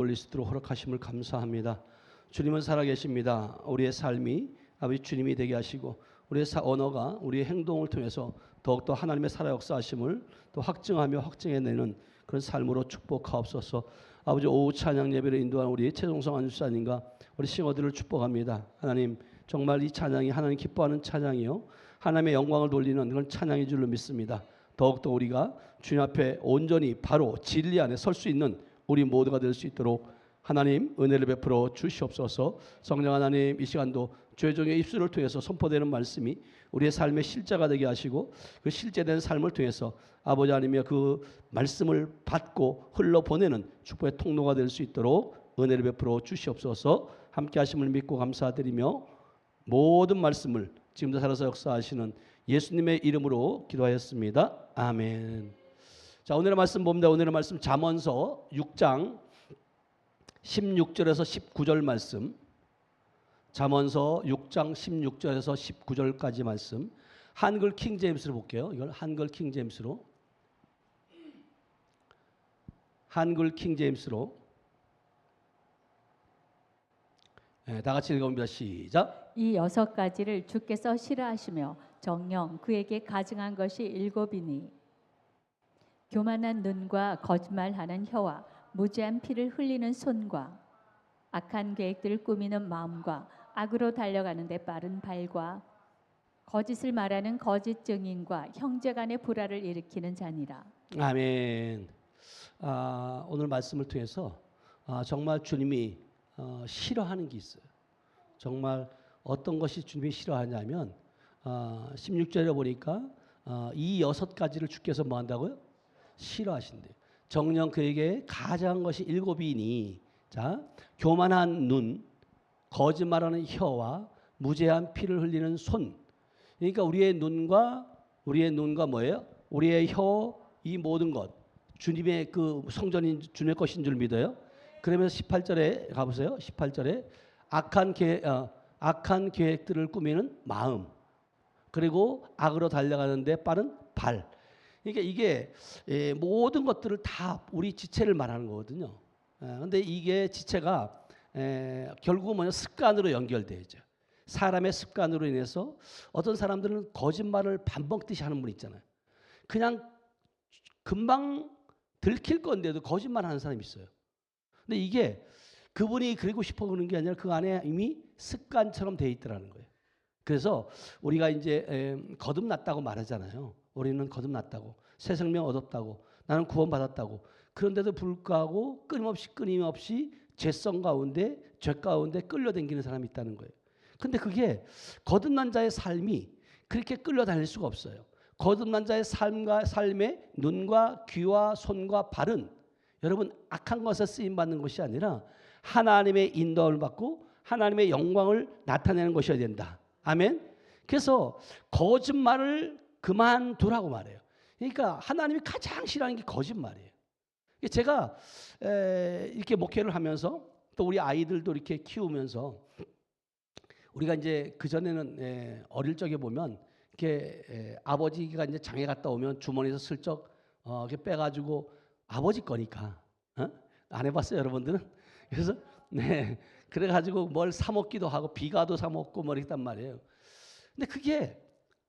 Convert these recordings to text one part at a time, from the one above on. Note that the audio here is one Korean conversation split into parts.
올릴 수 있도록 허락하심을 감사합니다. 주님은 살아계십니다. 우리의 삶이 아버지 주님이 되게 하시고 우리의 언어가 우리의 행동을 통해서 더욱더 하나님의 살아 역사하심을 또 확증하며 확증해내는 그런 삶으로 축복하옵소서. 아버지 오후 찬양 예배를 인도한 우리 최종성 안주사님과 우리 싱어들을 축복합니다. 하나님 정말 이 찬양이 하나님 기뻐하는 찬양이요 하나님의 영광을 돌리는 그런 찬양인 줄로 믿습니다. 더욱더 우리가 주님 앞에 온전히 바로 진리 안에 설 수 있는 우리 모두가 될 수 있도록 하나님 은혜를 베풀어 주시옵소서. 성령 하나님 이 시간도 죄종의 입술을 통해서 선포되는 말씀이 우리의 삶의 실제가 되게 하시고 그 실제된 삶을 통해서 아버지 하나님의 그 말씀을 받고 흘러보내는 축복의 통로가 될 수 있도록 은혜를 베풀어 주시옵소서. 함께 하심을 믿고 감사드리며 모든 말씀을 지금도 살아서 역사하시는 예수님의 이름으로 기도하였습니다. 아멘. 자, 오늘의 말씀 봅니다. 오늘의 말씀 잠언서 6장 16절에서 19절 말씀. 잠언서 6장 16절에서 19절까지 말씀. 한글 킹제임스로 볼게요. 이걸 한글 킹제임스로. 한글 킹제임스로. 네, 다 같이 읽어봅니다. 시작. 이 6가지를 주께서 싫어하시며 정녕 그에게 가증한 것이 7이니 교만한 눈과 거짓말하는 혀와 무죄한 피를 흘리는 손과 악한 계획들을 꾸미는 마음과 악으로 달려가는 데 빠른 발과 거짓을 말하는 거짓 증인과 형제간의 불화를 일으키는 자니라. 아멘. 오늘 말씀을 통해서 정말 주님이 싫어하는 게 있어요. 정말 어떤 것이 주님이 싫어하냐면 16절에 보니까 이 6가지를 주께서 뭐 한다고요? 싫어하신대요. 정녕 그에게 가장한 것이 7이니 자, 교만한 눈, 거짓말하는 혀와 무죄한 피를 흘리는 손. 그러니까 우리의 눈과 뭐예요? 우리의 혀, 이 모든 것 주님의 그 성전인 주님의 것인 줄 믿어요. 그러면서 18절에 가보세요. 18절에 악한 계획들을 꾸미는 마음, 그리고 악으로 달려가는데 빠른 발. 그러니까 이게 모든 것들을 다 우리 지체를 말하는 거거든요. 그런데 이게 지체가 결국은 뭐냐 습관으로 연결되죠. 사람의 습관으로 인해서 어떤 사람들은 거짓말을 밥 먹듯이 하는 분 있잖아요. 그냥 금방 들킬 건데도 거짓말하는 사람이 있어요. 근데 이게 그분이 그러고 싶어 그러는 게 아니라 그 안에 이미 습관처럼 돼 있더라는 거예요. 그래서 우리가 이제 거듭났다고 말하잖아요. 우리는 거듭났다고, 새 생명 얻었다고, 나는 구원받았다고. 그런데도 불구하고 끊임없이 죄성 가운데, 죄 가운데 끌려다니는 사람이 있다는 거예요. 근데 그게 거듭난 자의 삶이 그렇게 끌려다닐 수가 없어요. 거듭난 자의 삶의 눈과 귀와 손과 발은 여러분 악한 것에 쓰임받는 것이 아니라 하나님의 인도를 받고 하나님의 영광을 나타내는 것이어야 된다. 아멘. 그래서 거짓말을 그만두라고 말해요. 그러니까 하나님이 가장 싫어하는 게 거짓말이에요. 제가 이렇게 목회를 하면서 또 우리 아이들도 이렇게 키우면서 우리가 이제 그 전에는 어릴 적에 보면 이렇게 아버지가 이제 장에 갔다 오면 주머니에서 슬쩍 이렇게 빼가지고 아버지 거니까 안 해봤어요, 여러분들은? 그래서 네 그래가지고 뭘 사 먹기도 하고 비가도 사 먹고 뭐 이랬단 말이에요. 근데 그게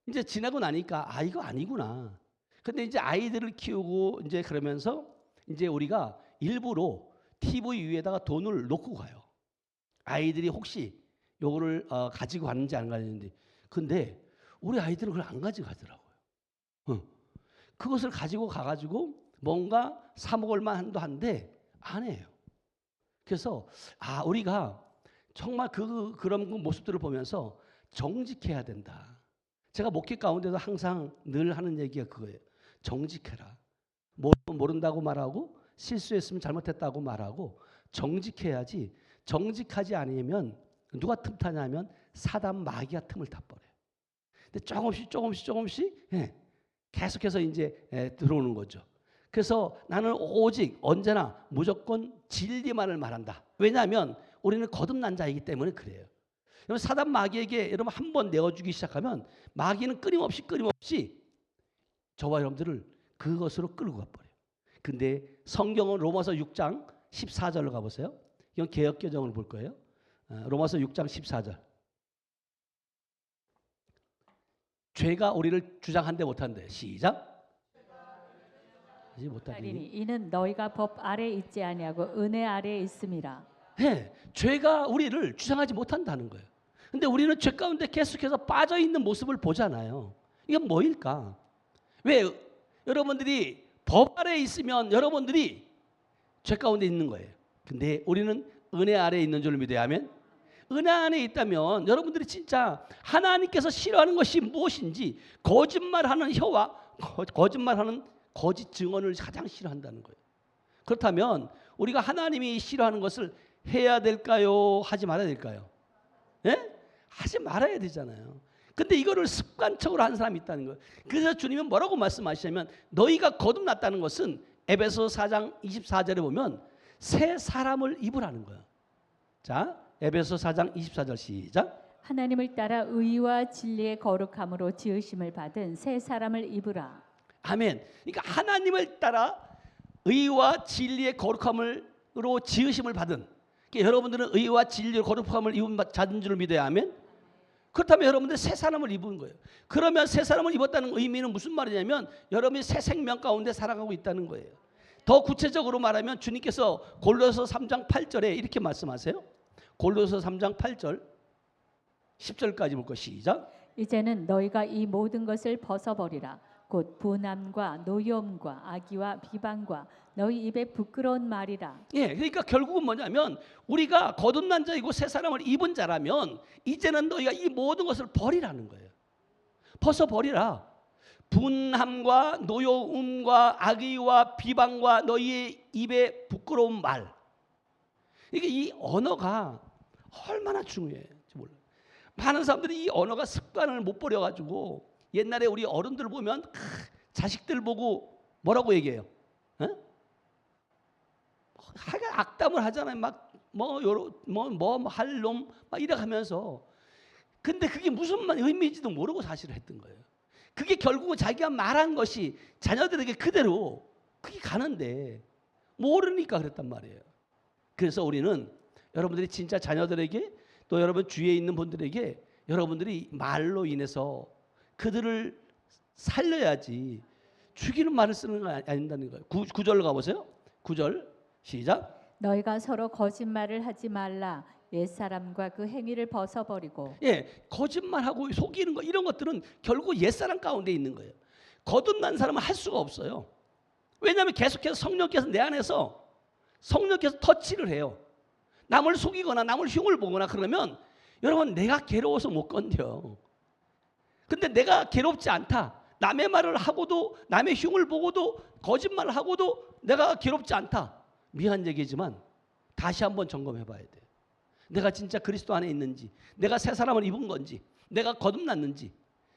이제 지나고 나니까 이거 아니구나. 근데 이제 아이들을 키우고 이제 그러면서 이제 우리가 일부러 TV 위에다가 돈을 놓고 가요. 아이들이 혹시 요거를 가지고 가는지 안 가는지. 근데 우리 아이들은 그걸 안 가지고 가더라고요. 그것을 가지고 가가지고 뭔가 사 먹을 만도 한데 안 해요. 그래서 우리가 정말 그런 모습들을 보면서 정직해야 된다. 제가 목회 가운데도 항상 늘 하는 얘기가 그거예요. 정직해라. 모른다고 말하고 실수했으면 잘못했다고 말하고 정직해야지. 정직하지 않으면 누가 틈타냐면 사단 마귀가 틈을 타버려요. 근데 조금씩 계속해서 이제 들어오는 거죠. 그래서 나는 오직 언제나 무조건 진리만을 말한다. 왜냐하면 우리는 거듭난 자이기 때문에 그래요. 여러분 사단 마귀에게 여러분 한 번 내어주기 시작하면 마귀는 끊임없이 저와 여러분들을 그것으로 끌고 가버려요. 근데 성경은 로마서 6장 14절로 가보세요. 이건 개역개정을 볼 거예요. 로마서 6장 14절. 죄가 우리를 주장한대 못한대. 시작. 못하리니 이는 너희가 법 아래 있지 아니하고 은혜 아래 있음이라. 네, 죄가 우리를 주장하지 못한다는 거예요. 근데 우리는 죄 가운데 계속해서 빠져 있는 모습을 보잖아요. 이건 뭐일까? 왜 여러분들이 법 아래 있으면 여러분들이 죄 가운데 있는 거예요. 근데 우리는 은혜 아래 있는 줄 믿어야 하면, 은혜 안에 있다면 여러분들이 진짜 하나님께서 싫어하는 것이 무엇인지, 거짓말하는 혀와 거짓말하는 거짓 증언을 가장 싫어한다는 거예요. 그렇다면 우리가 하나님이 싫어하는 것을 해야 될까요? 하지 말아야 될까요? 예? 하지 말아야 되잖아요. 근데 이거를 습관적으로 하는 사람이 있다는 거예요. 그래서 주님은 뭐라고 말씀하시냐면, 너희가 거듭났다는 것은 에베소 4장 24절에 보면 새 사람을 입으라는 거예요. 자, 에베소 4장 24절 시작. 하나님을 따라 의와 진리의 거룩함으로 지으심을 받은 새 사람을 입으라. 아멘. 그러니까 하나님을 따라 의와 진리의 거룩함으로 지으심을 받은, 그러니까 여러분들은 의와 진리의 거룩함을 입은 자인 줄 믿어야 하면, 그렇다면 여러분들 새 사람을 입은 거예요. 그러면 새 사람을 입었다는 의미는 무슨 말이냐면 여러분이 새 생명 가운데 살아가고 있다는 거예요. 더 구체적으로 말하면 주님께서 골로새 3장 8절에 이렇게 말씀하세요. 골로새 3장 8절 10절까지 볼 거 시작. 이제는 너희가 이 모든 것을 벗어버리라. 곧 분함과 노여움과 악의와 비방과 너희 입에 부끄러운 말이라. 예, 그러니까 결국은 뭐냐면 우리가 거듭난 자이고 새 사람을 입은 자라면 이제는 너희가 이 모든 것을 버리라는 거예요. 벗어버리라. 분함과 노여움과 악의와 비방과 너희의 입에 부끄러운 말. 이게 이 언어가 얼마나 중요해요. 몰라요. 많은 사람들이 이 언어가 습관을 못 버려가지고 옛날에 우리 어른들 보면 자식들 보고 뭐라고 얘기해요? 하여간 악담을 하잖아요. 막 할 놈 막 이래 가면서. 근데 그게 무슨 의미인지도 모르고 사실을 했던 거예요. 그게 결국은 자기가 말한 것이 자녀들에게 그대로 그게 가는데 모르니까 그랬단 말이에요. 그래서 우리는 여러분들이 진짜 자녀들에게 또 여러분 주위에 있는 분들에게 여러분들이 말로 인해서 그들을 살려야지 죽이는 말을 쓰는 거 아닌다는 거예요. 9절로 가보세요. 9절 시작. 너희가 서로 거짓말을 하지 말라. 옛사람과 그 행위를 벗어버리고. 예, 거짓말하고 속이는 거 이런 것들은 결국 옛사람 가운데 있는 거예요. 거듭난 사람은 할 수가 없어요. 왜냐하면 계속해서 성령께서 내 안에서 성령께서 터치를 해요. 남을 속이거나 남을 흉을 보거나 그러면 여러분 내가 괴로워서 못 견뎌. 근데 내가 괴롭지 않다. 남의 말을 하고도 남의 흉을 보고도 거짓말을 하고도 내가 괴롭지 않다. 미안 얘기지만 다시 한번 점검해 봐야 돼. 내가 진짜 그리스도 안에 있는지, 내가 새 사람을 입은 건지, 내가 거듭났는지.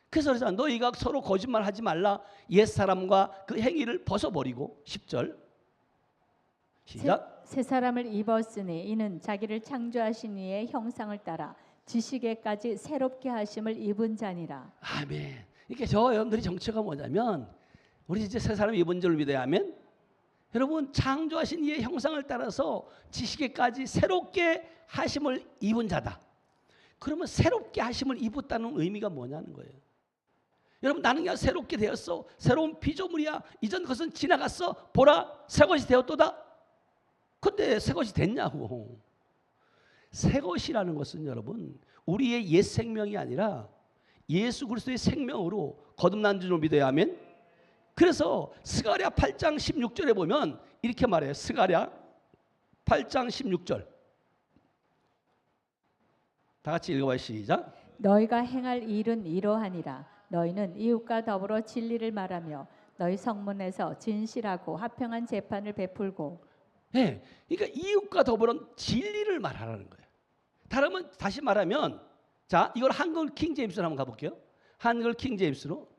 그래서 너희가 서로 거짓말하지 말라. 옛사람과 그 행위를 벗어버리고 10절 시작. 새 사람을 입었으니 이는 자기를 창조하신 이의 형상을 따라 지식에까지 새롭게 하심을 입은 자니라. 아멘. 이게 저 여러분들이 정체가 뭐냐면 우리 이제 새 사람 입은 줄 믿어야 하면 여러분 창조하신 이의 형상을 따라서 지식에까지 새롭게 하심을 입은 자다. 그러면 새롭게 하심을 입었다는 의미가 뭐냐는 거예요. 여러분 나는 그냥 새롭게 되었어. 새로운 피조물이야. 이전 것은 지나갔어. 보라 새 것이 되었도다. 근데 새 것이 됐냐고. 새 것이라는 것은 여러분 우리의 옛 생명이 아니라 예수 그리스도의 생명으로 거듭난 줄 믿어야 하면. 그래서 스가랴 8장 16절에 보면 이렇게 말해요. 스가랴 8장 16절 다 같이 읽어봐요. 시작. 너희가 행할 일은 이러하니라. 너희는 이웃과 더불어 진리를 말하며 너희 성문에서 진실하고 화평한 재판을 베풀고. 네, 그러니까 이웃과 더불어 진리를 말하라는 거예요. 다시 말하면 자 이걸 한글 킹제임스로 한번 가볼게요. 한글 킹제임스로.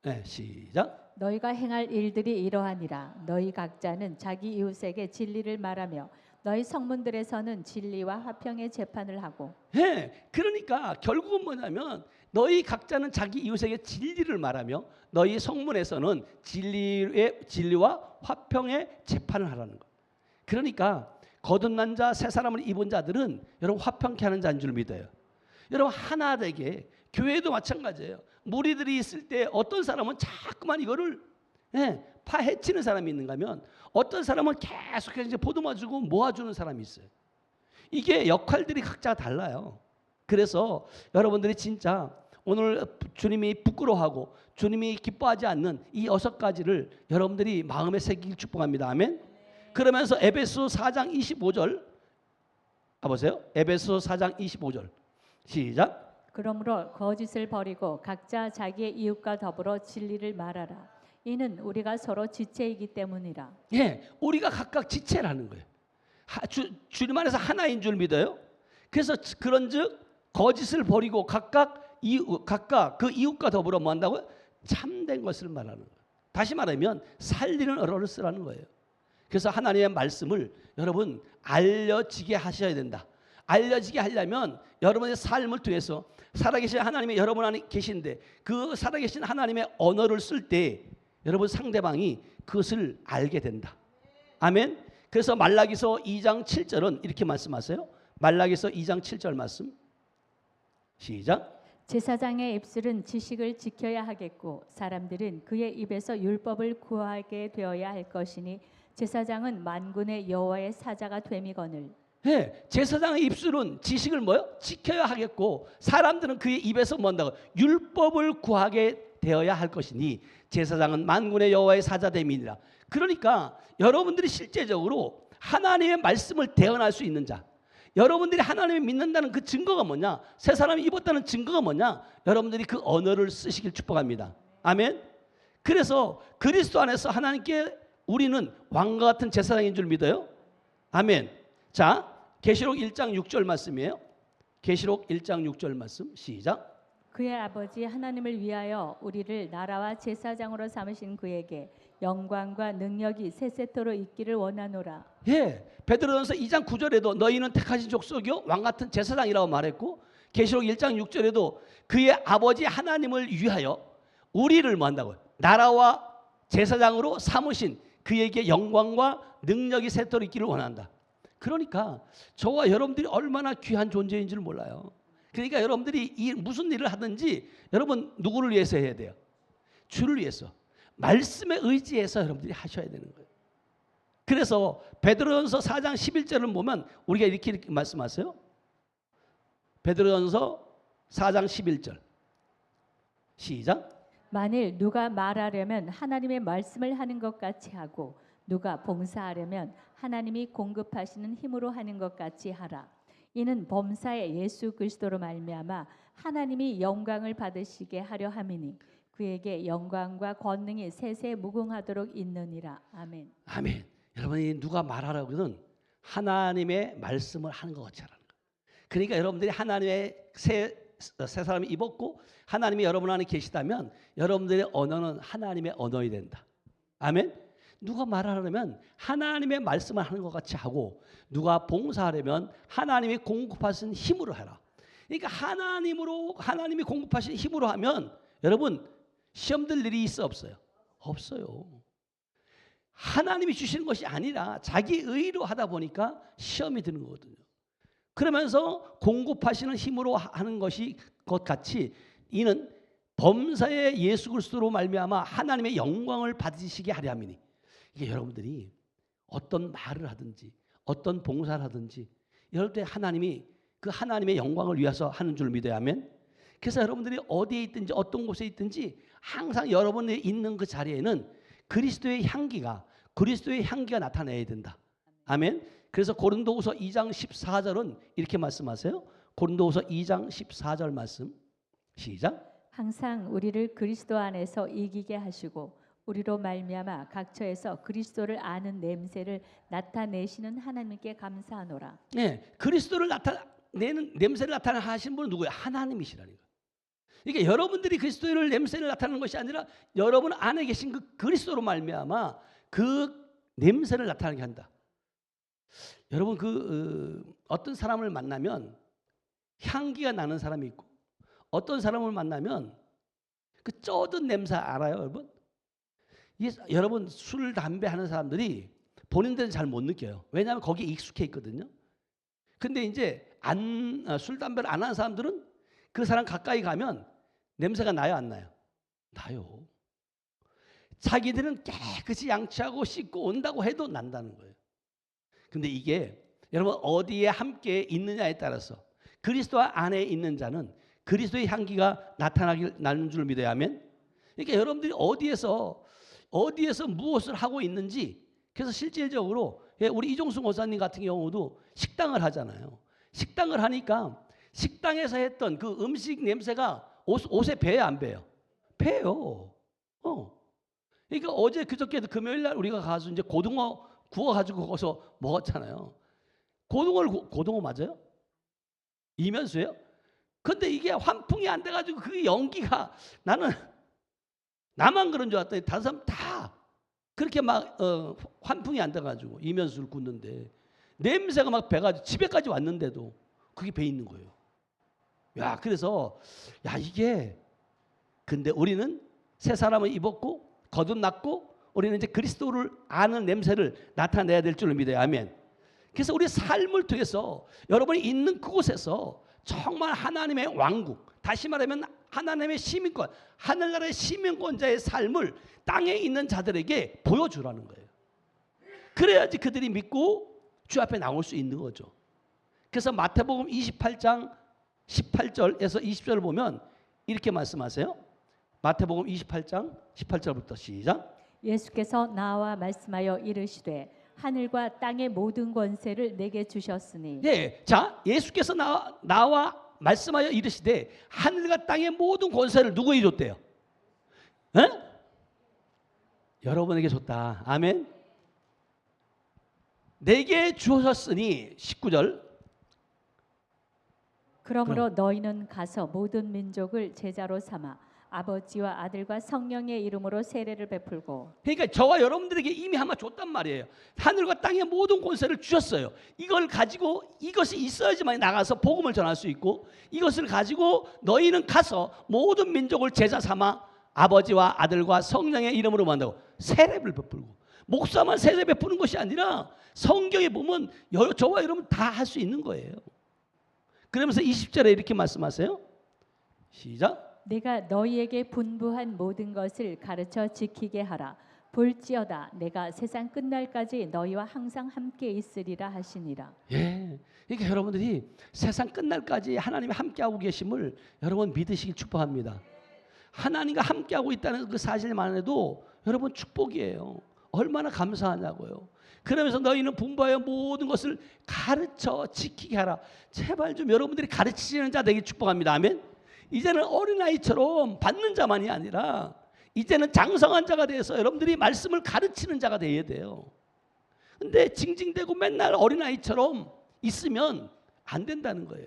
네, 시작. 너희가 행할 일들이 이러하니라. 너희 각자는 자기 이웃에게 진리를 말하며 너희 성문들에서는 진리와 화평의 재판을 하고. 네, 그러니까 결국은 뭐냐면 너희 각자는 자기 이웃에게 진리를 말하며 너희 성문에서는 진리와 화평의 재판을 하라는 거. 그러니까 거듭난 자, 새 사람을 입은 자들은 여러분 화평케 하는 자인 줄 믿어요. 여러분 하나 되게, 교회도 마찬가지예요. 무리들이 있을 때 어떤 사람은 자꾸만 이거를 파헤치는 사람이 있는가 하면 어떤 사람은 계속해서 이제 보듬어주고 모아주는 사람이 있어요. 이게 역할들이 각자 달라요. 그래서 여러분들이 진짜 오늘 주님이 부끄러워하고 주님이 기뻐하지 않는 이 6가지를 여러분들이 마음에 새기길 축복합니다. 아멘. 그러면서 에베소 4장 25절 가보세요. 에베소 4장 25절 시작. 그러므로 거짓을 버리고 각자 자기의 이웃과 더불어 진리를 말하라. 이는 우리가 서로 지체이기 때문이라. 예, 우리가 각각 지체라는 거예요. 주님 안에서 하나인 줄 믿어요. 그래서 그런즉 거짓을 버리고 각각 그 이웃과 더불어 뭐 한다고요? 참된 것을 말하는 거예요. 다시 말하면 살리는 언어를 쓰라는 거예요. 그래서 하나님의 말씀을 여러분 알려지게 하셔야 된다. 알려지게 하려면 여러분의 삶을 통해서 살아계신 하나님이 여러분 안에 계신데 그 살아계신 하나님의 언어를 쓸 때 여러분 상대방이 그것을 알게 된다. 아멘. 그래서 말라기서 2장 7절은 이렇게 말씀하세요. 말라기서 2장 7절 말씀 시작. 제사장의 입술은 지식을 지켜야 하겠고 사람들은 그의 입에서 율법을 구하게 되어야 할 것이니 제사장은 만군의 여호와의 사자가 됨이거늘. 네, 제사장의 입술은 지식을 뭐요? 지켜야 하겠고 사람들은 그의 입에서 뭐 한다고? 율법을 구하게 되어야 할 것이니 제사장은 만군의 여호와의 사자됨이니라. 그러니까 여러분들이 실제적으로 하나님의 말씀을 대언할 수 있는 자, 여러분들이 하나님을 믿는다는 그 증거가 뭐냐? 새 사람이 입었다는 증거가 뭐냐? 여러분들이 그 언어를 쓰시길 축복합니다. 아멘. 그래서 그리스도 안에서 하나님께 우리는 왕과 같은 제사장인 줄 믿어요. 아멘. 자, 계시록 1장 6절 말씀이에요. 계시록 1장 6절 말씀 시작. 그의 아버지 하나님을 위하여 우리를 나라와 제사장으로 삼으신 그에게 영광과 능력이 세세토로 있기를 원하노라. 예, 베드로전서 2장 9절에도 너희는 택하신 족속이요 왕 같은 제사장이라고 말했고 계시록 1장 6절에도 그의 아버지 하나님을 위하여 우리를 뭐 한다고요? 나라와 제사장으로 삼으신 그에게 영광과 능력이 세토로 있기를 원한다. 그러니까 저와 여러분들이 얼마나 귀한 존재인 줄 몰라요. 그러니까 여러분들이 무슨 일을 하든지 여러분 누구를 위해서 해야 돼요? 주를 위해서. 말씀에 의지해서 여러분들이 하셔야 되는 거예요. 그래서 베드로전서 4장 11절을 보면 우리가 이렇게 말씀하세요. 베드로전서 4장 11절 시작. 만일 누가 말하려면 하나님의 말씀을 하는 것 같이 하고 누가 봉사하려면 하나님이 공급하시는 힘으로 하는 것 같이 하라. 이는 범사의 예수 그리스도로 말미암아 하나님이 영광을 받으시게 하려 함이니 그에게 영광과 권능이 세세 무궁하도록 있느니라. 아멘. 아멘. 여러분이 누가 말하라고는 하나님의 말씀을 하는 것 같이 하라는 거예요. 그러니까 여러분들이 하나님의 새 사람이 입었고 하나님이 여러분 안에 계시다면 여러분들의 언어는 하나님의 언어이 된다. 아멘. 누가 말하려면 하나님의 말씀을 하는 것 같이 하고 누가 봉사하려면 하나님이 공급하신 힘으로 해라. 그러니까 하나님이 공급하신 힘으로 하면 여러분 시험 들 일이 있어 없어요? 없어요. 하나님이 주시는 것이 아니라 자기 의로 하다 보니까 시험이 드는 거거든요. 그러면서 공급하시는 힘으로 하는 것이 것 같이 이는 범사의 예수 그리스도로 말미암아 하나님의 영광을 받으시게 하려 함이니. 이게 여러분들이 어떤 말을 하든지 어떤 봉사를 하든지 이럴 때 하나님이 그 하나님의 영광을 위해서 하는 줄 믿어야 하면, 그래서 여러분들이 어디에 있든지 어떤 곳에 있든지 항상 여러분이 있는 그 자리에는 그리스도의 향기가 나타나야 된다. 아멘. 그래서 고린도후서 2장 14절은 이렇게 말씀하세요. 고린도후서 2장 14절 말씀 시작. 항상 우리를 그리스도 안에서 이기게 하시고 우리로 말미암아 각처에서 그리스도를 아는 냄새를 나타내시는 하나님께 감사하노라. 네, 그리스도를 나타내는 냄새를 나타내시는 분은 누구예요? 하나님이시라는 거예요. 그러니까 여러분들이 그리스도의 냄새를 나타내는 것이 아니라 여러분 안에 계신 그 그리스도로 말미암아 그 냄새를 나타나게 한다. 여러분 어떤 사람을 만나면 향기가 나는 사람이 있고 어떤 사람을 만나면 그 쩌든 냄새 알아요, 여러분? 여러분 술, 담배 하는 사람들이 본인들은 잘 못 느껴요. 왜냐하면 거기에 익숙해 있거든요. 근데 이제 술, 담배를 안 하는 사람들은 그 사람 가까이 가면 냄새가 나요, 안 나요? 나요. 자기들은 깨끗이 양치하고 씻고 온다고 해도 난다는 거예요. 근데 이게 여러분 어디에 함께 있느냐에 따라서 그리스도 안에 있는 자는 그리스도의 향기가 나는 줄 믿어야 하면, 그러니까 여러분들이 어디에서 무엇을 하고 있는지, 그래서 실질적으로 우리 이종수 목사님 같은 경우도 식당을 하잖아요. 식당을 하니까 식당에서 했던 그 음식 냄새가 옷에 배요, 안 배요? 배요. 그러니까 어제 그저께도 금요일 날 우리가 가서 이제 고등어 구워가지고 거기서 먹었잖아요. 고등어 맞아요? 이면수예요? 근데 이게 환풍이 안 돼가지고 그 연기가 나만 그런 줄 알았더니 다른 사람 다 그렇게 막 환풍이 안 돼가지고 이면수를 굽는데 냄새가 막 배가지고 집에까지 왔는데도 그게 배 있는 거예요. 야, 그래서 이게 근데 우리는 새 사람을 입었고 거듭났고 우리는 이제 그리스도를 아는 냄새를 나타내야 될 줄을 믿어요. 아멘. 그래서 우리 삶을 통해서 여러분이 있는 그곳에서 정말 하나님의 왕국, 다시 말하면 하나님의 시민권, 하늘나라의 시민권자의 삶을 땅에 있는 자들에게 보여주라는 거예요. 그래야지 그들이 믿고 주 앞에 나올 수 있는 거죠. 그래서 마태복음 28장 18절에서 20절을 보면 이렇게 말씀하세요. 마태복음 28장 18절부터 시작. 예수께서 나와 말씀하여 이르시되 하늘과 땅의 모든 권세를 내게 주셨으니. 네, 자 예수께서 나와 말씀하여 이르시되 하늘과 땅의 모든 권세를 누구에게 줬대요? 여러분에게 줬다. 아멘. 내게 주셨으니 19절. 그러므로 너희는 가서 모든 민족을 제자로 삼아 아버지와 아들과 성령의 이름으로 세례를 베풀고. 그러니까 저와 여러분들에게 이미 아마 줬단 말이에요. 하늘과 땅의 모든 권세를 주셨어요. 이걸 가지고 이것이 있어야지만 나가서 복음을 전할 수 있고, 이것을 가지고 너희는 가서 모든 민족을 제자 삼아 아버지와 아들과 성령의 이름으로 만다고 세례를 베풀고. 목사만 세례 베푸는 것이 아니라 성경에 보면 저와 여러분 다 할 수 있는 거예요. 그러면서 20절에 이렇게 말씀하세요. 시작. 내가 너희에게 분부한 모든 것을 가르쳐 지키게 하라. 볼지어다 내가 세상 끝날까지 너희와 항상 함께 있으리라 하시니라. 예, 그러니까 여러분들이 세상 끝날까지 하나님이 함께하고 계심을 여러분 믿으시길 축복합니다. 하나님과 함께하고 있다는 그 사실만 해도 여러분 축복이에요. 얼마나 감사하냐고요. 그러면서 너희는 분부하여 모든 것을 가르쳐 지키게 하라. 제발 좀 여러분들이 가르치시는 자 되길 축복합니다. 아멘. 이제는 어린아이처럼 받는 자만이 아니라 이제는 장성한 자가 돼서 여러분들이 말씀을 가르치는 자가 돼야 돼요. 근데 징징대고 맨날 어린아이처럼 있으면 안 된다는 거예요.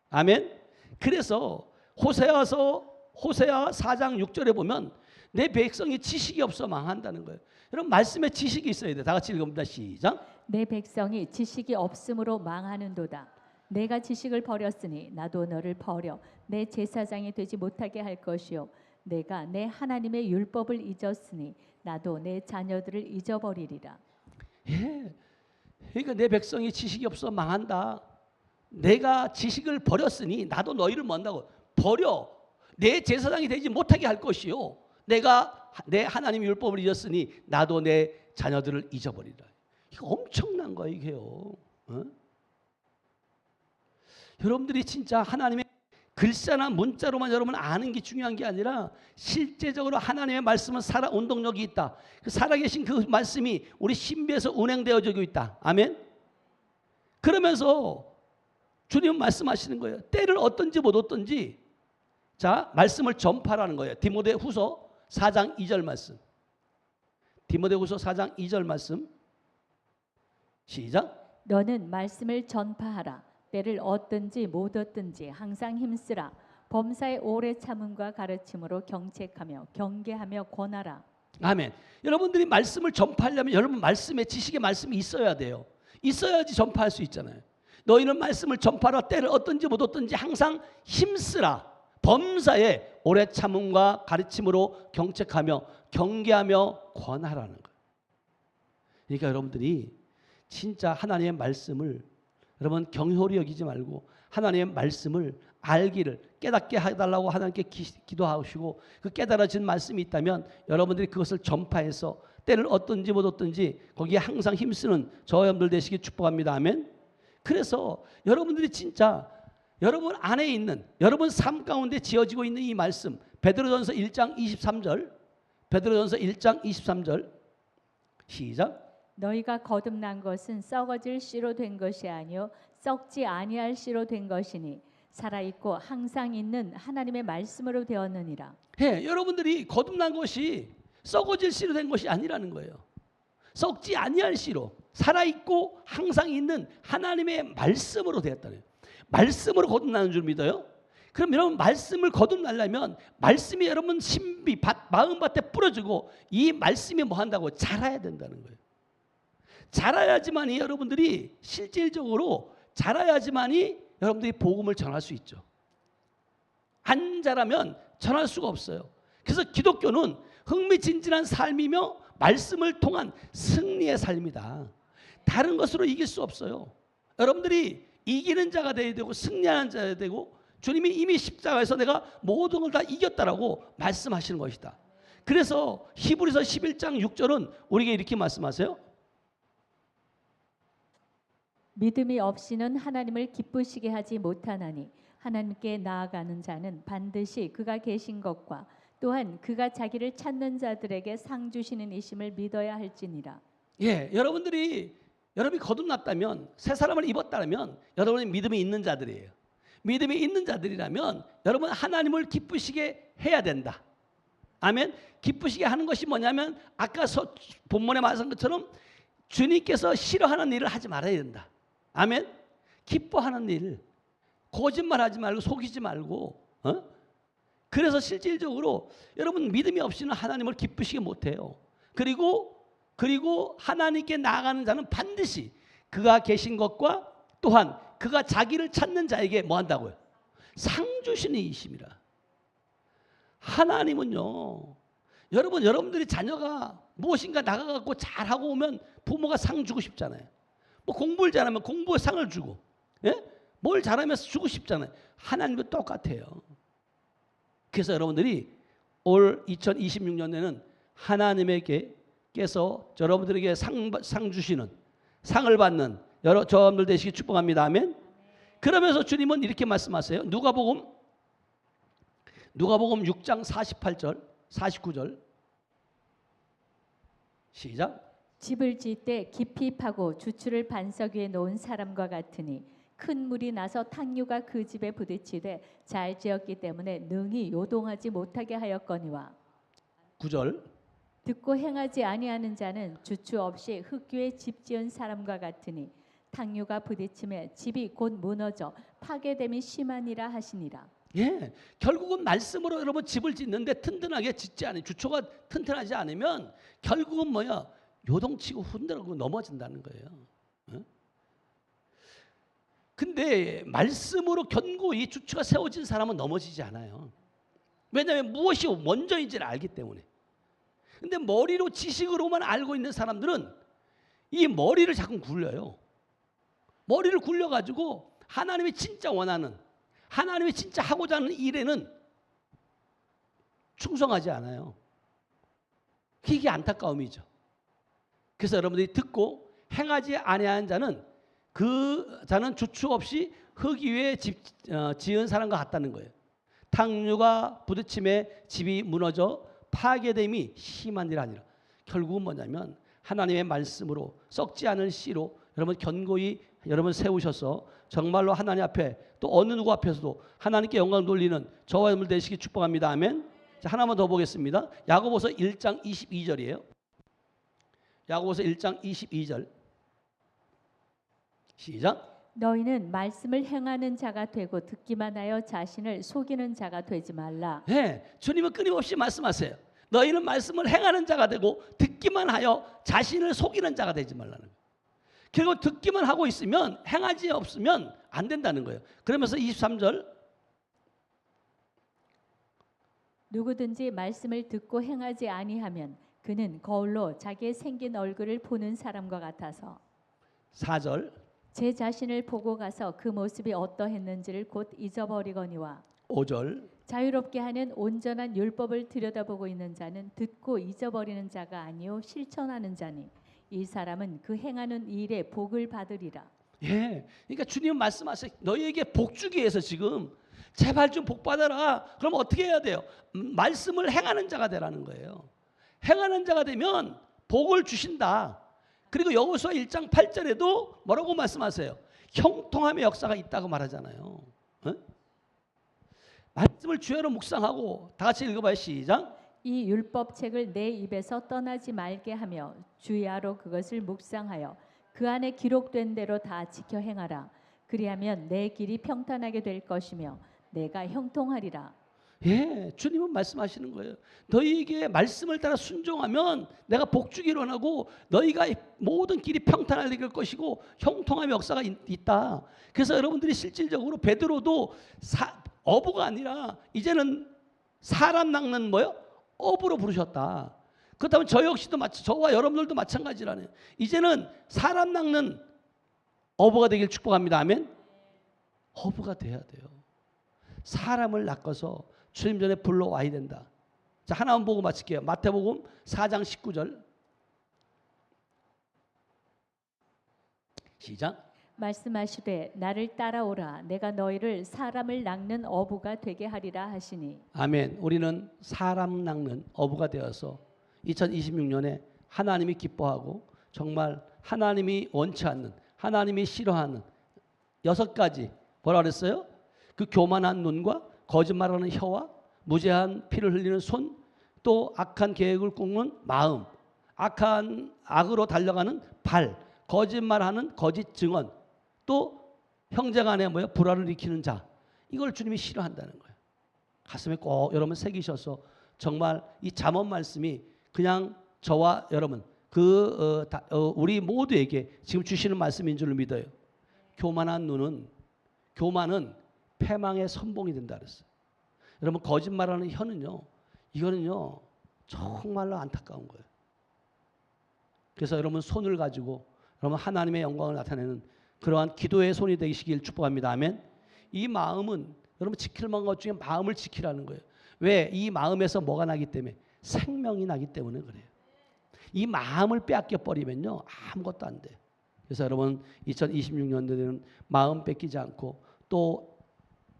아멘. 그래서 호세아 4장 6절에 보면 내 백성이 지식이 없어 망한다는 거예요. 여러분 말씀에 지식이 있어야 돼. 다 같이 읽어봅니다. 시작. 내 백성이 지식이 없음으로 망하는도다. 내가 지식을 버렸으니 나도 너를 버려 내 제사장이 되지 못하게 할 것이요 내가 내 하나님의 율법을 잊었으니 나도 내 자녀들을 잊어버리리라. 예, 그러니까 내 백성이 지식이 없어 망한다. 내가 지식을 버렸으니 나도 너희를 뭔다고 버려 내 제사장이 되지 못하게 할 것이요 내가 내 하나님의 율법을 잊었으니 나도 내 자녀들을 잊어버리라. 이거 엄청난 거예요, 이게요. 여러분들이 진짜 하나님의 글자나 문자로만 여러분 아는 게 중요한 게 아니라 실제적으로 하나님의 말씀은 살아 운동력이 있다. 그 살아계신 그 말씀이 우리 신비에서 운행되어지고 있다. 아멘. 그러면서 주님은 말씀하시는 거예요. 때를 어떤지 못 어떤지 자 말씀을 전파라는 거예요. 디모데후서 4장 2절 말씀. 디모데후서 4장 2절 말씀. 시작. 너는 말씀을 전파하라. 때를 얻든지 못 얻든지 항상 힘쓰라. 범사의 오래 참음과 가르침으로 경책하며 경계하며 권하라. 아멘. 여러분들이 말씀을 전파하려면 여러분 말씀에 지식의 말씀이 있어야 돼요. 있어야지 전파할 수 있잖아요. 너희는 말씀을 전파하라. 때를 얻든지 못 얻든지 항상 힘쓰라. 범사에 오래 참음과 가르침으로 경책하며 경계하며 권하라는 거예요. 그러니까 여러분들이 진짜 하나님의 말씀을 여러분 경홀히 여기지 말고 하나님의 말씀을 알기를 깨닫게 해달라고 하나님께 기도하시고 그 깨달아진 말씀이 있다면 여러분들이 그것을 전파해서 때를 어떤지 못 어떤지 거기에 항상 힘쓰는 저 여러분들 되시기 축복합니다. 아멘. 그래서 여러분들이 진짜 여러분 안에 있는 여러분 삶 가운데 지어지고 있는 이 말씀 베드로전서 1장 23절 베드로전서 1장 23절 시작. 너희가 거듭난 것은 썩어질 씨로 된 것이 아니요 썩지 아니할 씨로 된 것이니 살아있고 항상 있는 하나님의 말씀으로 되었느니라. 여러분들이 거듭난 것이 썩어질 씨로 된 것이 아니라는 거예요. 썩지 아니할 씨로 살아있고 항상 있는 하나님의 말씀으로 되었다는 거예요. 말씀으로 거듭나는 줄 믿어요? 그럼 여러분 말씀을 거듭나려면 말씀이 여러분 신비 마음밭에 뿌려지고 이 말씀이 뭐 한다고? 자라야 된다는 거예요. 자라야지만이 여러분들이 실질적으로 자라야지만이 여러분들이 복음을 전할 수 있죠. 안 자라면 전할 수가 없어요. 그래서 기독교는 흥미진진한 삶이며 말씀을 통한 승리의 삶이다. 다른 것으로 이길 수 없어요. 여러분들이 이기는 자가 되어야 되고 승리하는 자가 되어야 되고 주님이 이미 십자가에서 내가 모든 걸 다 이겼다라고 말씀하시는 것이다. 그래서 히브리서 11장 6절은 우리에게 이렇게 말씀하세요. 믿음이 없이는 하나님을 기쁘시게 하지 못하나니 하나님께 나아가는 자는 반드시 그가 계신 것과 또한 그가 자기를 찾는 자들에게 상 주시는 이심을 믿어야 할지니라. 여러분이 거듭났다면 새 사람을 입었다면 여러분이 믿음이 있는 자들이에요. 믿음이 있는 자들이라면 여러분 하나님을 기쁘시게 해야 된다. 아멘. 기쁘시게 하는 것이 뭐냐면 아까 본문에 말한 것처럼 주님께서 싫어하는 일을 하지 말아야 된다. 아멘. 기뻐하는 일, 거짓말하지 말고 속이지 말고. 그래서 실질적으로 여러분 믿음이 없이는 하나님을 기쁘시게 못해요. 그리고 하나님께 나아가는 자는 반드시 그가 계신 것과 또한 그가 자기를 찾는 자에게 뭐 한다고요? 상 주시는 이심이라. 하나님은요, 여러분들이 자녀가 무엇인가 나가갖고 잘하고 오면 부모가 상 주고 싶잖아요. 뭐 공부를 잘하면 공부에 상을 주고, 뭘 잘하면 주고 싶잖아요. 하나님도 똑같아요. 그래서 여러분들이 올 2026년에는 하나님께서 여러분들에게 상 주시는, 상을 받는 저분들 되시기 축복합니다. 아멘. 그러면서 주님은 이렇게 말씀하세요. 누가복음 6장 48절 49절 시작. 집을 지을 때 깊이 파고 주추를 반석 위에 놓은 사람과 같으니 큰 물이 나서 탕류가 그 집에 부딪히되 잘 지었기 때문에 능히 요동하지 못하게 하였거니와. 9절. 듣고 행하지 아니하는 자는 주추 없이 흙 위에 집 지은 사람과 같으니 탕류가 부딪힘에 집이 곧 무너져 파괴됨이 심하니라 하시니라. 결국은 말씀으로 여러분 집을 짓는데 튼튼하게 짓지 않으면, 주초가 튼튼하지 않으면 결국은 뭐야? 요동치고 흔들고 넘어진다는 거예요. 근데 말씀으로 견고히 주초가 세워진 사람은 넘어지지 않아요. 왜냐하면 무엇이 먼저인지를 알기 때문에. 근데 머리로 지식으로만 알고 있는 사람들은 이 머리를 자꾸 굴려요. 머리를 굴려가지고 하나님이 진짜 원하는, 하나님이 진짜 하고자 하는 일에는 충성하지 않아요. 이게 안타까움이죠. 그래서 여러분들이 듣고 행하지 아니하는 자는 그 자는 주축 없이 흙 위에 지은 사람과 같다는 거예요. 탕류가 부딪힘에 집이 무너져 파괴됨이 심한 일 아니라. 결국은 뭐냐면 하나님의 말씀으로 썩지 않을 씨로 여러분 견고히 여러분 세우셔서 정말로 하나님 앞에 또 어느 누구 앞에서도 하나님께 영광 돌리는 저와 여러분 되시기 축복합니다. 아멘. 자, 하나만 더 보겠습니다. 야고보서 1장 22절이에요. 야고보서 1장 22절 시작. 너희는 말씀을 행하는 자가 되고 듣기만 하여 자신을 속이는 자가 되지 말라. 주님은 끊임없이 말씀하세요. 너희는 말씀을 행하는 자가 되고 듣기만 하여 자신을 속이는 자가 되지 말라는 거예요. 결국 듣기만 하고 있으면 행하지 없으면 안 된다는 거예요. 그러면서 23절 누구든지 말씀을 듣고 행하지 아니하면 그는 거울로 자기의 생긴 얼굴을 보는 사람과 같아서 4절, 제 자신을 보고 가서 그 모습이 어떠했는지를 곧 잊어버리거니와 5절, 자유롭게 하는 온전한 율법을 들여다보고 있는 자는 듣고 잊어버리는 자가 아니요 실천하는 자니 이 사람은 그 행하는 일에 복을 받으리라. 예, 그러니까 주님 말씀하세요. 너희에게 복 주기 위해서 지금 제발 좀 복 받아라. 그럼 어떻게 해야 돼요? 말씀을 행하는 자가 되라는 거예요. 행하는 자가 되면 복을 주신다. 그리고 여호수아 1장 8절에도 뭐라고 말씀하세요? 형통함의 역사가 있다고 말하잖아요. 어? 말씀을 주야로 묵상하고 다 같이 읽어봐요. 시작. 이 율법책을 내 입에서 떠나지 말게 하며 주야로 그것을 묵상하여 그 안에 기록된 대로 다 지켜 행하라. 그리하면 내 길이 평탄하게 될 것이며 내가 형통하리라. 예, 주님은 말씀하시는 거예요. 너희에게 말씀을 따라 순종하면 내가 복 주기로 하고 너희가 모든 길이 평탄하게 될 것이고 형통함의 역사가 있다. 그래서 여러분들이 실질적으로 베드로도 어부가 아니라 이제는 사람 낚는 뭐요? 어부로 부르셨다. 그렇다면 저 역시도 저와 여러분들도 마찬가지라네요. 이제는 사람 낚는 어부가 되길 축복합니다. 아멘. 어부가 돼야 돼요. 사람을 낚아서 주님 전에 불러와야 된다. 자, 하나만 보고 마칠게요. 마태복음 4장 19절 시작. 말씀하시되 나를 따라오라. 내가 너희를 사람을 낚는 어부가 되게 하리라 하시니. 아멘. 우리는 사람 낚는 어부가 되어서 2026년에 하나님이 기뻐하고 정말 하나님이 원치 않는, 하나님이 싫어하는 6가지 뭐라 그랬어요? 그 교만한 눈과 거짓말하는 혀와 무죄한 피를 흘리는 손, 또 악한 계획을 꾸는 마음, 악으로 달려가는 발, 거짓말하는 거짓 증언, 또 형제간에 불화를 일으키는 자, 이걸 주님이 싫어한다는 거예요. 가슴에 꼭 여러분 새기셔서 정말 이 잠언 말씀이 그냥 저와 여러분 우리 모두에게 지금 주시는 말씀인 줄 믿어요. 교만은 패망의 선봉이 된다 그랬어요. 여러분 거짓말하는 혀는요, 이거는요 정말로 안타까운 거예요. 그래서 여러분 손을 가지고 여러분 하나님의 영광을 나타내는 그러한 기도의 손이 되시길 축복합니다. 아멘. 이 마음은 여러분 지킬 만한 것 중에 마음을 지키라는 거예요. 왜? 이 마음에서 뭐가 나기 때문에? 생명이 나기 때문에 그래요. 이 마음을 빼앗겨 버리면요 아무것도 안 돼요. 그래서 여러분 2026년도에는 마음 뺏기지 않고 또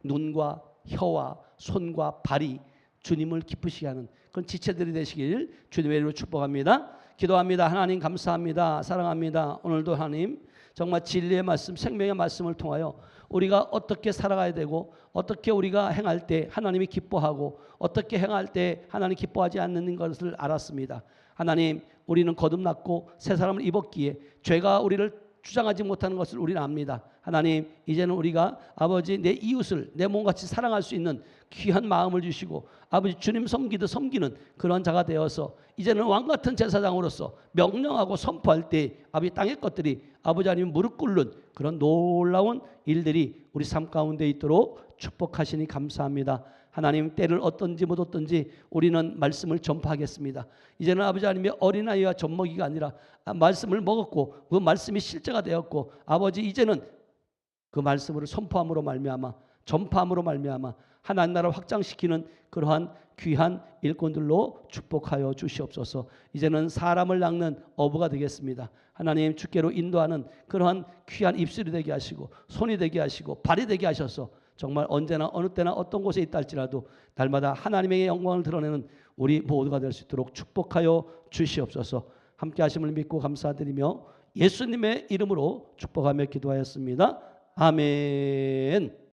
눈과 혀와 손과 발이 주님을 기쁘시게 하는 그런 지체들이 되시길 주님의 이름으로 축복합니다. 기도합니다. 하나님 감사합니다. 사랑합니다. 오늘도 하나님 정말 진리의 말씀, 생명의 말씀을 통하여 우리가 어떻게 살아가야 되고 어떻게 우리가 행할 때 하나님이 기뻐하고 어떻게 행할 때 하나님 기뻐하지 않는 것을 알았습니다. 하나님, 우리는 거듭났고 새 사람을 입었기에 죄가 우리를 주장하지 못하는 것을 우리는 압니다. 하나님, 이제는 우리가 아버지 내 이웃을 내 몸같이 사랑할 수 있는 귀한 마음을 주시고 아버지 주님 섬기듯 섬기는 그런 자가 되어서 이제는 왕같은 제사장으로서 명령하고 선포할 때 아버지 땅의 것들이 아버지 하나님 무릎 꿇는 그런 놀라운 일들이 우리 삶 가운데 있도록 축복하시니 감사합니다. 하나님, 때를 어떤지 못 어떤지 우리는 말씀을 전파하겠습니다. 이제는 아버지 하나님의 어린아이와 젖먹이가 아니라 말씀을 먹었고 그 말씀이 실제가 되었고 아버지 이제는 그 말씀으로 선포함으로 말미암아 전파함으로 말미암아 하나님 나라를 확장시키는 그러한 귀한 일꾼들로 축복하여 주시옵소서. 이제는 사람을 낚는 어부가 되겠습니다. 하나님, 주께로 인도하는 그러한 귀한 입술이 되게 하시고 손이 되게 하시고 발이 되게 하셔서 정말 언제나 어느 때나 어떤 곳에 있다 할지라도 날마다 하나님의 영광을 드러내는 우리 모두가 될 수 있도록 축복하여 주시옵소서. 함께 하심을 믿고 감사드리며 예수님의 이름으로 축복하며 기도하였습니다. 아멘.